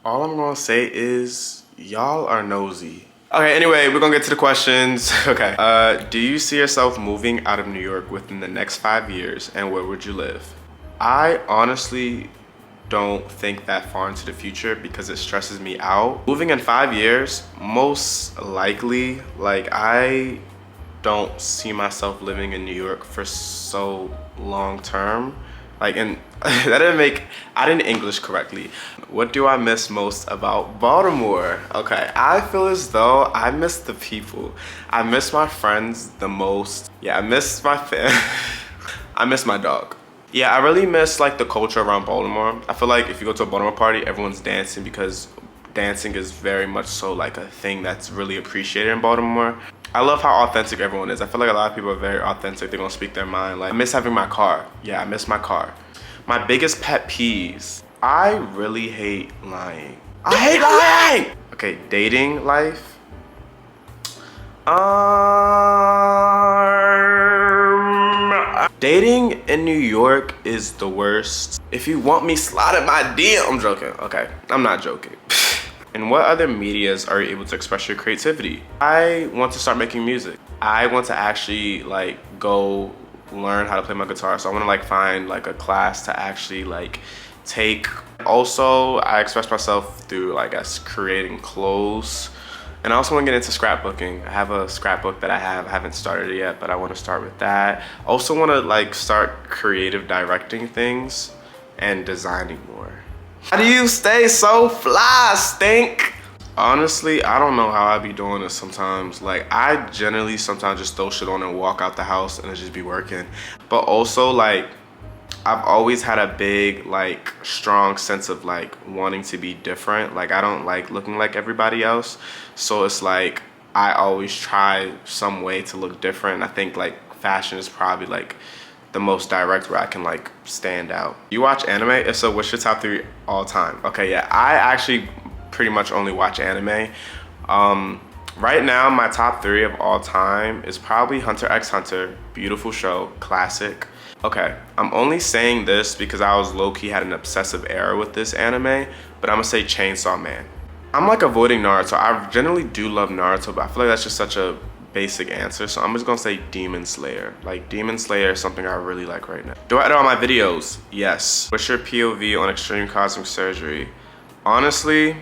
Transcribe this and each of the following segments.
All I'm gonna say is y'all are nosy. Okay, anyway, we're gonna get to the questions. Okay, do you see yourself moving out of New York within the next 5 years, and where would you live? I honestly don't think that far into the future because it stresses me out. Moving in 5 years, most likely, like I don't see myself living in New York for so long term. Like, and that didn't make, I didn't English correctly. What do I miss most about Baltimore? Okay, I feel as though I miss the people. I miss my friends the most. Yeah, I miss my I miss my dog. Yeah, I really miss like the culture around Baltimore. I feel like if you go to a Baltimore party, everyone's dancing because dancing is very much so like a thing that's really appreciated in Baltimore. I love how authentic everyone is. I feel like a lot of people are very authentic. They're gonna speak their mind. Like, I miss having my car. Yeah, I miss my car. My biggest pet peeves. I really hate lying. I hate lying! Okay, dating life. Dating in New York is the worst. If you want me, slide at my DM. I'm joking. Okay, I'm not joking. In what other medias are you able to express your creativity? I want to start making music. I want to actually like go learn how to play my guitar. So I want to like find like a class to actually like take. Also, I express myself through like us creating clothes. And I also want to get into scrapbooking. I have a scrapbook that I haven't started it yet, but I want to start with that. Also want to like start creative directing things and designing more. How do you stay so fly, Stink? Honestly, I don't know how I be doing this sometimes. Like, I generally sometimes just throw shit on and walk out the house and it just be working. But also, like, I've always had a big, like, strong sense of, like, wanting to be different. Like, I don't like looking like everybody else. So it's like, I always try some way to look different. I think, like, fashion is probably, like, the most direct where I can like stand out. You watch anime? If so, what's your top 3 all time? Okay, yeah, I actually pretty much only watch anime. Right now, my top 3 of all time is probably Hunter x Hunter. Beautiful show, classic. Okay, I'm only saying this because I was low-key had an obsessive era with this anime, but I'm gonna say Chainsaw Man. I'm like avoiding Naruto. I generally do love Naruto, but I feel like that's just such a basic answer, so I'm just gonna say Demon Slayer. Like, Demon Slayer is something I really like right now. Do I edit all my videos? Yes. What's your POV on extreme cosmic surgery? Honestly,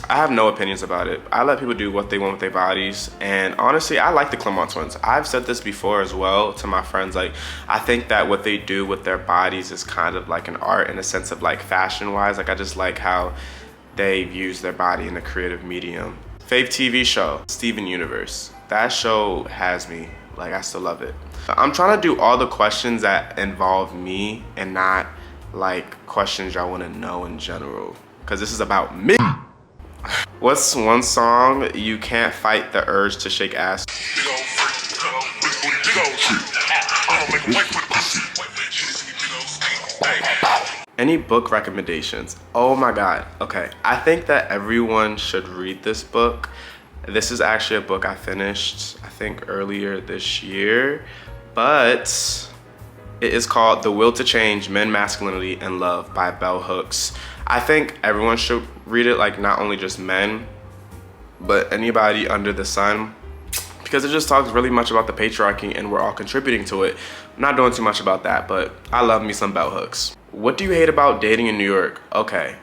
I have no opinions about it. I let people do what they want with their bodies, and honestly, I like the Clermont twins. I've said this before as well to my friends. Like, I think that what they do with their bodies is kind of like an art in a sense of like fashion-wise. Like, I just like how they use their body in a creative medium. Fave TV show, Steven Universe. That show has me, like I still love it. I'm trying to do all the questions that involve me and not like questions y'all wanna know in general, because this is about me. What's one song you can't fight the urge to shake ass? Any book recommendations? Oh my God, okay. I think that everyone should read this book. This is actually a book I finished, I think earlier this year, but it is called The Will to Change Men, Masculinity, and Love by Bell Hooks. I think everyone should read it, like not only just men, but anybody under the sun, because it just talks really much about the patriarchy and we're all contributing to it. I'm not doing too much about that, but I love me some Bell Hooks. What do you hate about dating in New York? Okay,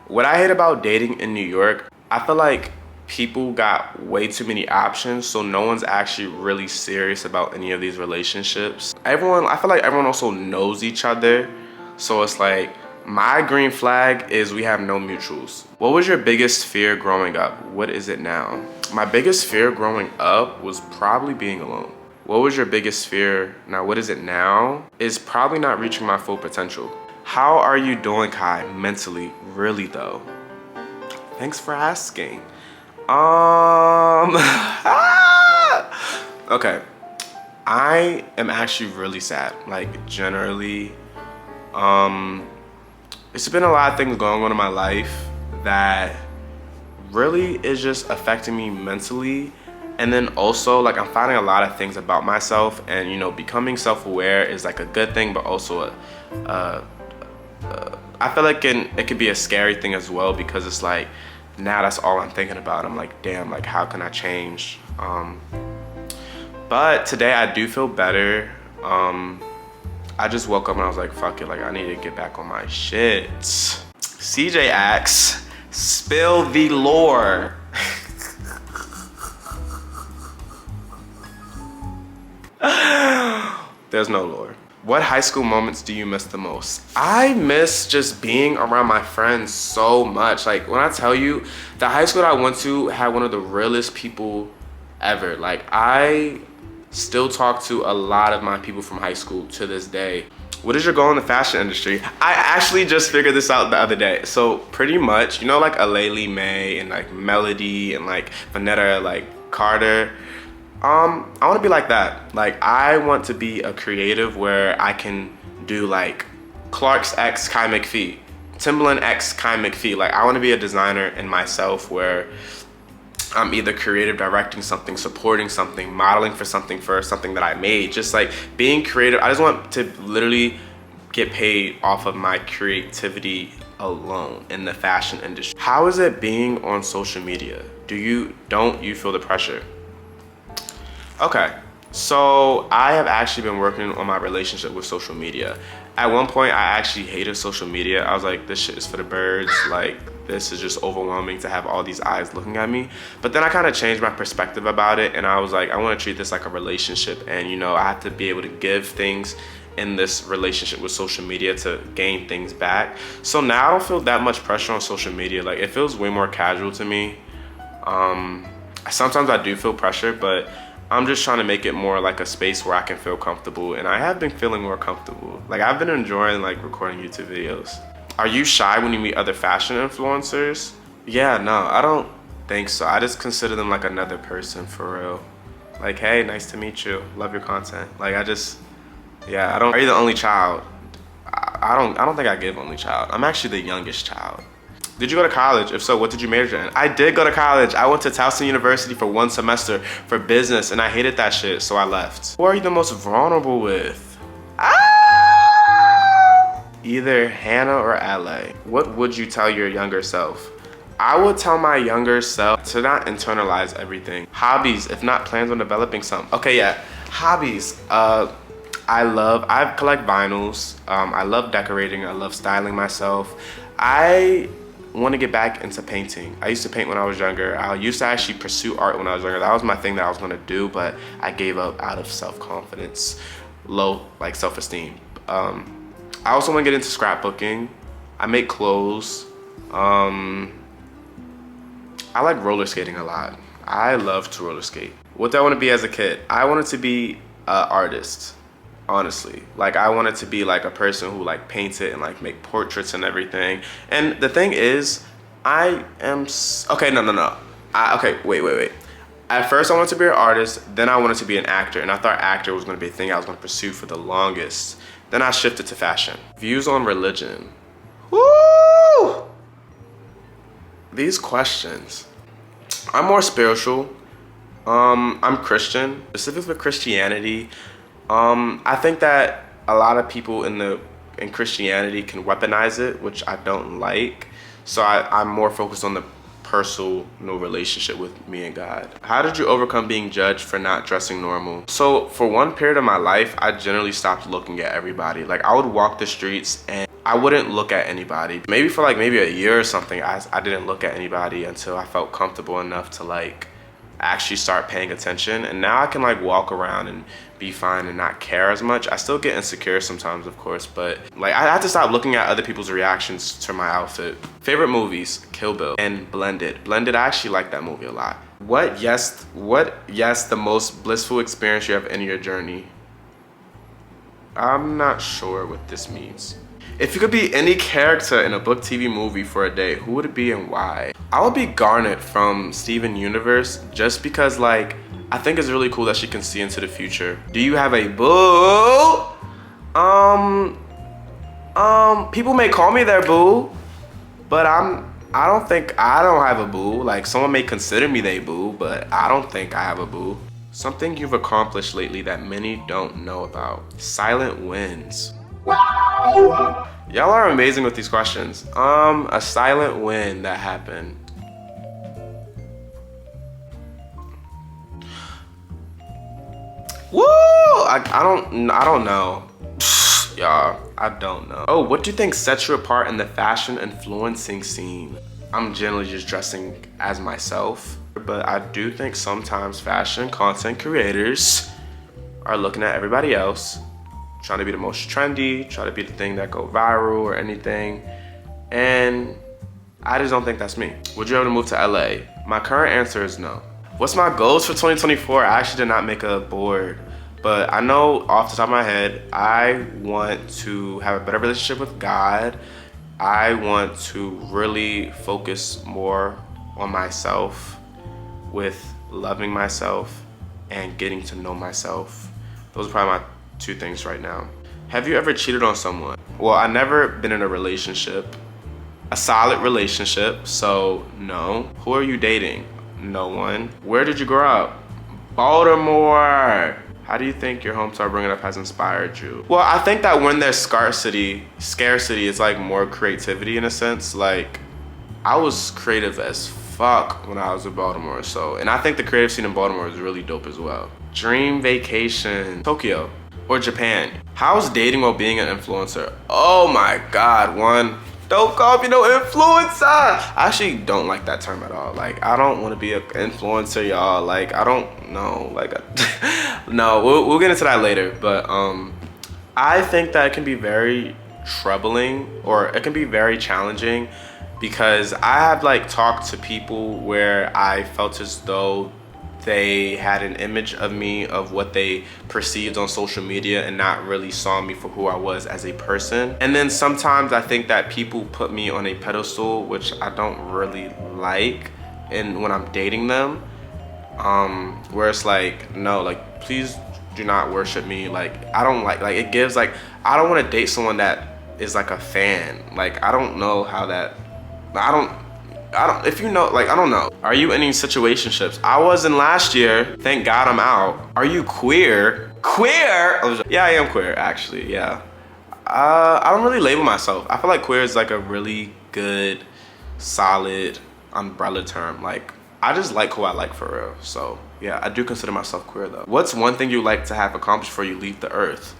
what I hate about dating in New York, I feel like people got way too many options, so no one's actually really serious about any of these relationships. I feel like everyone also knows each other, so it's like, my green flag is we have no mutuals. What was your biggest fear growing up? What is it now? My biggest fear growing up was probably being alone. What was your biggest fear? Now, what is it now? Is probably not reaching my full potential. How are you doing, Kai, mentally? Really though? Thanks for asking. Okay, I am actually really sad, like generally. It's been a lot of things going on in my life that really is just affecting me mentally. And then also, like, I'm finding a lot of things about myself, and you know, becoming self-aware is like a good thing, but also I feel like it could be a scary thing as well, because it's like, now that's all I'm thinking about. I'm like, damn, like how can I change? But today I do feel better. I just woke up and I was like, fuck it, like I need to get back on my shit. CJ asks, spill the lore. There's no lore. What high school moments do you miss the most? I miss just being around my friends so much. Like when I tell you, the high school that I went to had one of the realest people ever. Like I still talk to a lot of my people from high school to this day. What is your goal in the fashion industry? I actually just figured this out the other day. So pretty much, you know, like Aleli May and like Melody and like Vanetta, like Carter. I want to be like that. Like I want to be a creative where I can do like Clark's X Kai McPhee, Timbaland X Kai McPhee. Like I want to be a designer in myself where I'm either creative, directing something, supporting something, modeling for something that I made. Just like being creative. I just want to literally get paid off of my creativity alone in the fashion industry. How is it being on social media? Don't you feel the pressure? Okay, so I have actually been working on my relationship with social media. At one point, I actually hated social media. I was like, this shit is for the birds. Like, this is just overwhelming to have all these eyes looking at me. But then I kind of changed my perspective about it, and I was like, I want to treat this like a relationship. And, you know, I have to be able to give things in this relationship with social media to gain things back. So now I don't feel that much pressure on social media. Like, it feels way more casual to me. Sometimes I do feel pressure, but I'm just trying to make it more like a space where I can feel comfortable, and I have been feeling more comfortable. Like I've been enjoying like recording YouTube videos. Are you shy when you meet other fashion influencers? Yeah, no, I don't think so. I just consider them like another person for real. Like, hey, nice to meet you. Love your content. Like are you the only child? I don't think I give only child. I'm actually the youngest child. Did you go to college? If so, what did you major in? I did go to college. I went to Towson University for 1 semester for business, and I hated that shit, so I left. Who are you the most vulnerable with? Either Hannah or Ale. What would you tell your younger self? I would tell my younger self to not internalize everything. Hobbies, if not plans on developing some. Okay, yeah, hobbies. I collect vinyls. I love decorating. I love styling myself. I want to get back into painting. I used to paint when I was younger. I used to actually pursue art when I was younger. That was my thing that I was going to do, but I gave up out of self-confidence, low like self-esteem. I also want to get into scrapbooking. I make clothes. I like roller skating a lot. I love to roller skate. What do I want to be as a kid? I wanted to be an artist. Honestly, like I wanted to be like a person who like painted and like make portraits and everything. And the thing is, I am okay. No. Wait. At first, I wanted to be an artist. Then I wanted to be an actor, and I thought actor was going to be a thing I was going to pursue for the longest. Then I shifted to fashion. Views on religion. Woo! These questions. I'm more spiritual. I'm Christian, specifically with Christianity. I think that a lot of people in Christianity can weaponize it, which I don't like. So I'm more focused on the personal relationship with me and God. How did you overcome being judged for not dressing normal? So for one period of my life, I generally stopped looking at everybody. Like I would walk the streets and I wouldn't look at anybody. Maybe for like maybe a year or something, I didn't look at anybody until I felt comfortable enough to like actually start paying attention. And now I can like walk around and be fine and not care as much. I still get insecure sometimes, of course, but like I have to stop looking at other people's reactions to my outfit. Favorite movies, Kill Bill and Blended. Blended, I actually like that movie a lot. Yes, the most blissful experience you have in your journey? I'm not sure what this means. If you could be any character in a book, TV, movie for a day, who would it be and why? I would be Garnet from Steven Universe, just because like, I think it's really cool that she can see into the future. Do you have a boo? People may call me their boo, but I don't think I don't have a boo. Like someone may consider me their boo, but I don't think I have a boo. Something you've accomplished lately that many don't know about. Silent wins. Y'all are amazing with these questions. A silent win that happened. Woo! I don't know. Y'all, I don't know. Oh, what do you think sets you apart in the fashion influencing scene? I'm generally just dressing as myself, but I do think sometimes fashion content creators are looking at everybody else, trying to be the most trendy, try to be the thing that go viral or anything, and I just don't think that's me. Would you ever move to LA? My current answer is no. What's my goals for 2024? I actually did not make a board, but I know off the top of my head, I want to have a better relationship with God. I want to really focus more on myself with loving myself and getting to know myself. Those are probably my two things right now. Have you ever cheated on someone? Well, I've never been in a relationship, a solid relationship, so no. Who are you dating? No one. Where did you grow up? Baltimore. How do you think your hometown bringing up has inspired you? Well, I think that when there's scarcity is like more creativity in a sense. Like, I was creative as fuck when I was in Baltimore, so, and I think the creative scene in Baltimore is really dope as well. Dream vacation, Tokyo or Japan. How's dating while being an influencer? Oh my God, one, don't call me no influencer. I actually don't like that term at all. Like, I don't want to be an influencer, y'all. Like, I don't know. Like, no, we'll get into that later. But I think that it can be very troubling, or it can be very challenging, because I have like talked to people where I felt as though they had an image of me of what they perceived on social media and not really saw me for who I was as a person. And then sometimes I think that people put me on a pedestal, which I don't really like, and when I'm dating them, where it's like, no, like, please do not worship me. Like, I don't like it gives like, I don't want to date someone that is like a fan. Like, I don't know how that, I don't, if you know, like, I don't know. Are you in any situationships? I was in last year. Thank God I'm out. Are you queer? Queer? Yeah, I am queer, actually, yeah. I don't really label myself. I feel like queer is like a really good, solid umbrella term. Like, I just like who I like for real. So yeah, I do consider myself queer though. What's one thing you like to have accomplished before you leave the earth?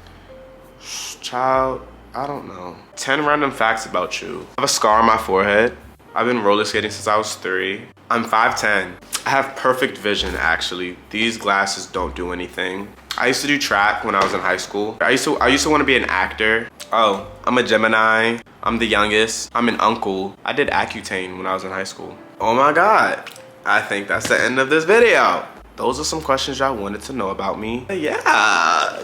Child, I don't know. 10 random facts about you. I have a scar on my forehead. I've been roller skating since I was 3. I'm 5'10". I have perfect vision, actually. These glasses don't do anything. I used to do track when I was in high school. I used to want to be an actor. Oh, I'm a Gemini. I'm the youngest. I'm an uncle. I did Accutane when I was in high school. Oh my God. I think that's the end of this video. Those are some questions y'all wanted to know about me. Yeah!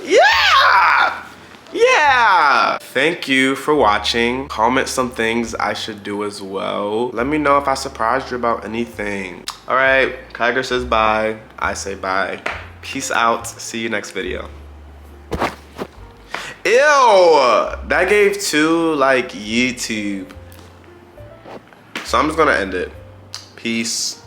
Thank you for watching. Comment some things I should do as well. Let me know if I surprised you about anything. All right, Kyger says bye. I say bye. Peace out. See you next video. Ew! That gave 2 like YouTube. So I'm just gonna end it. Peace.